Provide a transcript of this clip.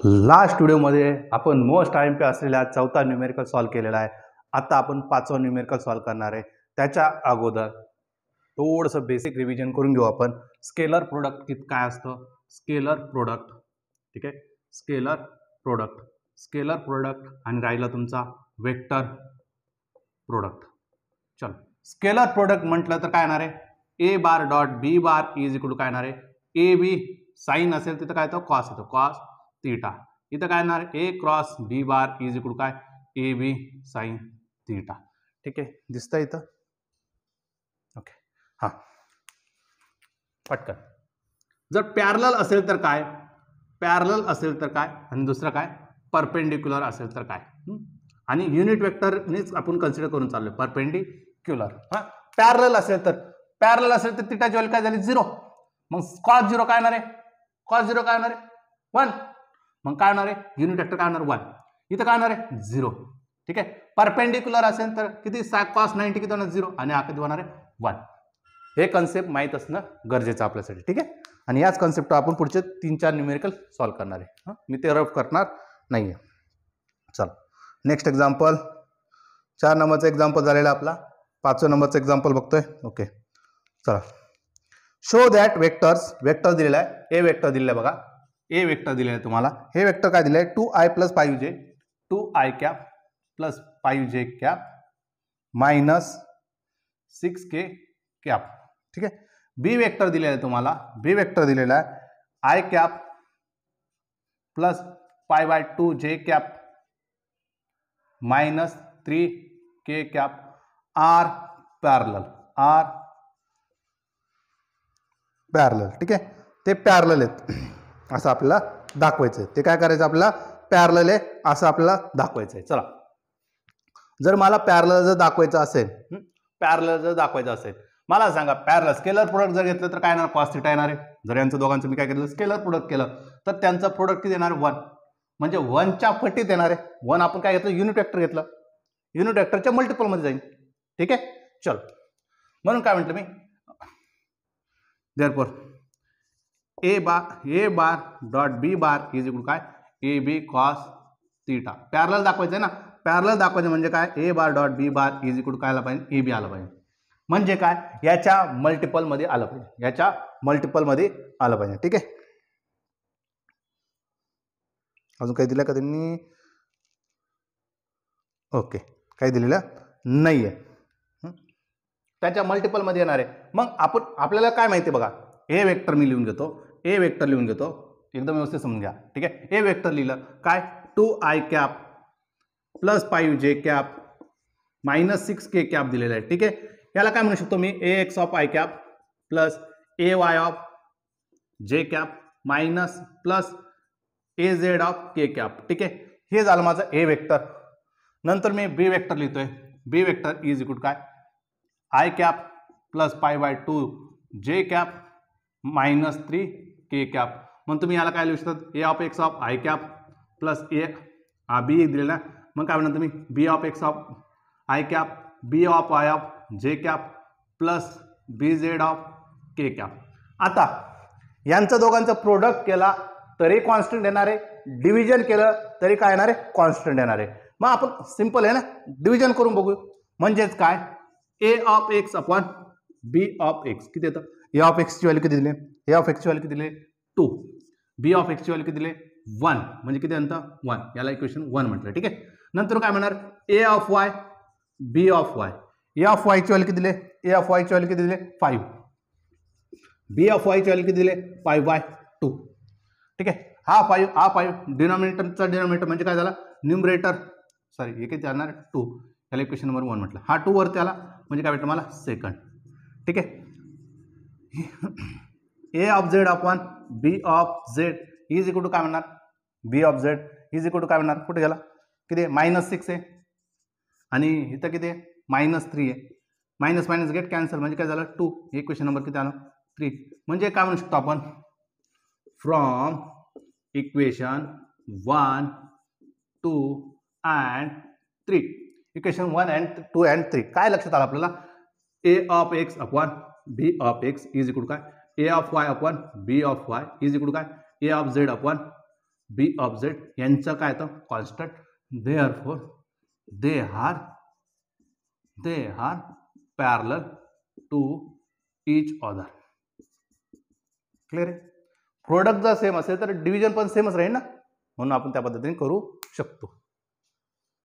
Last व्हिडिओमध्ये आपण most IMP असलेला चौथा न्यूमेरिकल सॉल्व केलेला आहे. आता आपण पाचवा न्यूमेरिकल सॉल्व करणार आहे. त्याच्या अगोदर थोडंसं बेसिक रिव्हिजन करून घेऊ आपण. स्केलर प्रोडक्ट काय असतं? स्केलर प्रोडक्ट, ठीक आहे, स्केलर प्रोडक्ट आणि राहिला तुमचा वेक्टर प्रोडक्ट. चलो, स्केलर प्रोडक्ट म्हटलं तर काय येणार आहे? A bar dot B bar is equal to काय येणार आहे? ए बी साईन असेल तिथं काय येतं? कॉस येतो, कॉस थीटा. इथं काय येणार? A cross B bar is equal to काय? A B sine theta. ठीक आहे, दिसतं इथं? ओके, हां, पटकन. जर पॅरलल असेल तर काय? पॅरलल असेल तर काय? आणि दुसरं काय? परपेंडिक्युलर असेल तर काय? आणि युनिट वेक्टरनेच आपण कन्सिडर करून चाललोय, परपेंडिक्युलर. हां, पॅरलल असेल तर थीटाची व्हॅल्यू काय झाली? 0. मग कॉस 0 काय येणार आहे? कॉस 0 काय येणार आहे? 1. मग काय होणार आहे? युनिट वेक्टर काय होणार? 1. इथं काय होणार आहे? 0. ठीक आहे. परपेंडिक्युलर असेल तर किती? कॉस 90 किती होणार? 0. आणि हा किती होणार आहे? 1. हे कन्सेप्ट माहीत असणं गरजेचं आपल्यासाठी. ठीक आहे. आणि याच कन्सेप्ट आपण पुढचे 3-4 न्यूमेरिकल सॉल्व्ह करणार आहे. मी ते रफ करणार नाही आहे. चल, नेक्स्ट एक्झाम्पल. 4 नंबरचा एक्झाम्पल झालेला आपला. 5व्या नंबरचा एक्झाम्पल बघतोय. ओके, चला. शो दॅट वेक्टर दिलेला आहे. ए वेक्टर दिलेला आहे बघा. ए वेक्टर दिलेलं आहे तुम्हाला. हे वेक्टर काय दिलं आहे? 2i plus 5j, 2i cap plus 5j cap minus 6k cap. ठीक आहे. बी वेक्टर दिलेला आहे तुम्हाला. बी वेक्टर दिलेला आहे i cap plus 5/2j cap minus 3k cap are parallel. ठीक आहे, ते पॅरलल आहेत असं आपल्याला दाखवायचं आहे. ते काय करायचं? आपल्याला पॅरलल आहे असं आपल्याला दाखवायचं आहे. चला, जर मला पॅरलल जर दाखवायचं असेल, मला सांगा, पॅरलल स्केलर प्रोडक्ट जर घेतलं तर काय येणार? कॉस थीटा येणार आहे. जर यांचं दोघांचं मी काय केलं? स्केलर प्रोडक्ट केलं तर त्यांचं प्रोडक्ट किती येणार? 1. म्हणजे 1च्या पटीत येणार आहे. 1 आपण काय घेतलं? युनिट वेक्टर घेतलं. युनिट वेक्टरच्या मल्टिपल मध्ये जाईल. ठीक आहे, चल. म्हणून काय म्हटलं मी? Therefore A bar dot B bar is equal काय? A B cos theta. Parallel दाखवायचं आहे ना. पॅरलल दाखवायचं म्हणजे काय? A bar dot B bar is equal काय आला पाहिजे? ए बी आला पाहिजे. म्हणजे काय? याच्या मल्टिपल मध्ये आलं पाहिजे. याच्या मल्टिपल मध्ये आलं पाहिजे. ठीक आहे. अजून काही दिलं का त्यांनी? ओके, काही दिलेलं नाहीये. त्याच्या मल्टिपल मध्ये येणार आहे. मग आपल्याला काय माहिती बघा? ए वेक्टर मी लिहून घेतो. ए वेक्टर लिहून घेतो, एकदम व्यवस्थित समजून घ्या. ठीक आहे. ए वेक्टर लिहिलं काय? 2i cap plus 5j cap minus 6k cap दिलेलं आहे. ठीक आहे. याला काय म्हणू शकतो मी? ax of i cap plus ay of j cap minus plus az of k cap. ठीक आहे. हे झालं माझं ए वेक्टर. नंतर मी बी वेक्टर लिहितोय. बी वेक्टर इज इक्वल काय? i cap plus 5/2j cap minus 3k cap. मग तुम्ही याला काय लिहू शकतात? A of X of I cap plus A B दिलेला. मग काय म्हणा तुम्ही? B of X of I cap, B of I of J cap plus B Z of K cap. आता यांचं दोघांचं प्रोडक्ट केला तरी कॉन्स्टंट येणार आहे. डिव्हिजन केलं तरी काय येणार आहे? कॉन्स्टंट येणार आहे. मग आपण सिंपल आहे ना, डिव्हिजन करून बघू. म्हणजेच काय? A of X upon B of X किती येतं? ए ऑफ एक्सची व्हॅल्यू किती दिली? ए ऑफ एक्सची व्हॅल्यू किती दिली? 2. बी ऑफ एक्सची व्हॅल्यू किती दिली? 1. म्हणजे किती अंत? 1. याला इक्वेशन 1 म्हटलं. ठीक आहे. नंतर काय म्हणणार? A of Y, B of Y. A of वायची व्हॅल्यू किती दिली? ए ऑफ वायची व्हॅल्यू किती दिली? 5. बी ऑफ वायची व्हॅल्यू किती दिली? 5/2. ठीक आहे. हा 5 डिनॉमिनेटर म्हणजे काय झाला? न्यूमरेटर सॉरी, हे किती जाणार? 2. याला इक्वेशन नंबर 1 म्हटलं. हा 2 वरती आला म्हणजे काय भेटलं मला? सेकंड. ठीक आहे. A of Z upon B of Z is equal to काय म्हणणार? B of Z is equal to काय म्हणणार? कुठे गेला? किती? -6 आहे. आणि इथं किती आहे? -3 आहे. मायनस मायनस गेट कॅन्सल म्हणजे काय झालं? 2. इक्वेशन नंबर किती आला? 3. म्हणजे काय म्हणू शकतो आपण? From equation 1, 2 and 3. Equation 1 and 2 and 3 काय लक्षात आलं आपल्याला? A of X upon B of X is equal काय? A of Y upon B of Y is equal काय? A of Z upon B of Z यांचं काय येतं constant, therefore they are parallel to each other. Clear आहे. Product जर same असेल तर division पण सेमच राहील ना, म्हणून आपण त्या पद्धतीने करू शकतो.